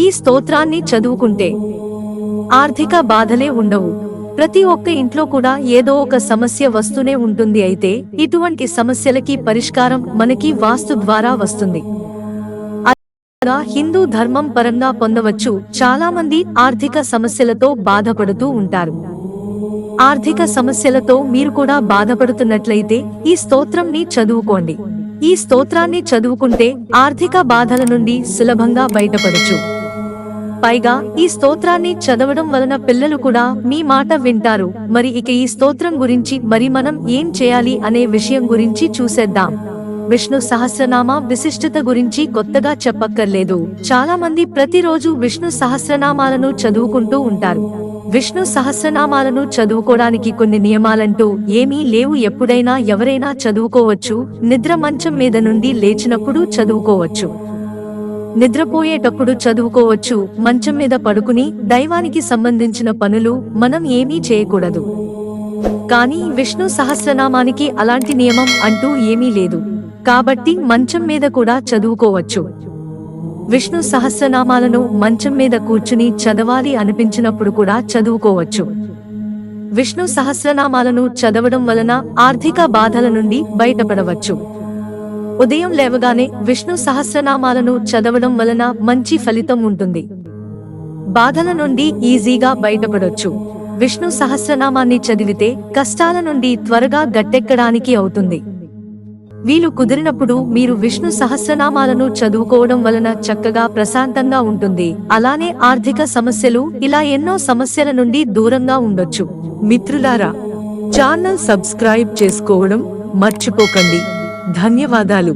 ఈ స్తోత్రాన్ని చదువుకుంటే ఆర్థిక బాధలే ఉండవు. ప్రతి ఒక్క ఇంట్లో కూడా ఏదో ఒక సమస్య వస్తూనే ఉంటుంది. అయితే ఇటువంటి సమస్యలకి పరిష్కారం మనకి వాస్తు ద్వారా వస్తుంది. అలా హిందూ ధర్మం పరంగా పొందవచ్చు. చాలా మంది ఆర్థిక సమస్యలతో బాధపడుతూ ఉంటారు. ఆర్థిక సమస్యలతో మీరు కూడా బాధపడుతున్నట్లయితే ఈ స్తోత్రంని చదువుకోండి. ఈ స్తోత్రాన్ని చదువుకుంటే ఆర్థిక బాధల నుండి సులభంగా బయటపడచ్చు. పైగా ఈ స్తోత్రాన్ని చదవడం వలన పిల్లలు కూడా మీ మాట వింటారు. మరి ఇక ఈ స్తోత్రం గురించి మరి మనం ఏం చేయాలి అనే విషయం గురించి చూసేద్దాం. విష్ణు సహస్రనామ విశిష్టత గురించి కొత్తగా చెప్పక్కర్లేదు. చాలా మంది ప్రతిరోజు విష్ణు సహస్రనామాలను చదువుకుంటూ ఉంటారు. విష్ణు సహస్రనామాలను చదువుకోవడానికి కొన్ని నియమాలంటూ ఏమీ లేవు. ఎప్పుడైనా ఎవరైనా చదువుకోవచ్చు. నిద్ర మంచం మీద నుండి లేచినప్పుడు చదువుకోవచ్చు, నిద్రపోయేటప్పుడు చదువుకోవచ్చు. మంచం మీద పడుకుని దైవానికి సంబంధించిన పనులు మనం ఏమీ చేయకూడదు. కానీ విష్ణు సహస్రనామానికి అలాంటి నియమం అంటూ ఏమీ లేదు. కాబట్టి మంచం మీద కూడా చదువుకోవచ్చు. విష్ణు సహస్రనామాలను మంచం మీద కూర్చుని చదవాలి అనిపించినప్పుడు కూడా చదువుకోవచ్చు. విష్ణు సహస్రనామాలను చదవడం వలన ఆర్థిక బాధల నుండి బయటపడవచ్చు. ఉదయం లేవగానే విష్ణు సహస్రనామాలను చదవడం వలన మంచి ఫలితం ఉంటుంది. బాధల నుండి ఈజీగా బయటపడొచ్చు. విష్ణు సహస్రనామాన్ని చదివితే కష్టాల నుండి త్వరగా గట్టెక్కడానికి అవుతుంది. వీలు కుదిరినప్పుడు మీరు విష్ణు సహస్రనామాలను చదువుకోవడం వలన చక్కగా ప్రశాంతంగా ఉంటుంది. అలానే ఆర్థిక సమస్యలు, ఇలా ఎన్నో సమస్యల నుండి దూరంగా ఉండొచ్చు. మిత్రులారా, ఛానల్ సబ్స్క్రైబ్ చేసుకోవడం మర్చిపోకండి. ధన్యవాదాలు.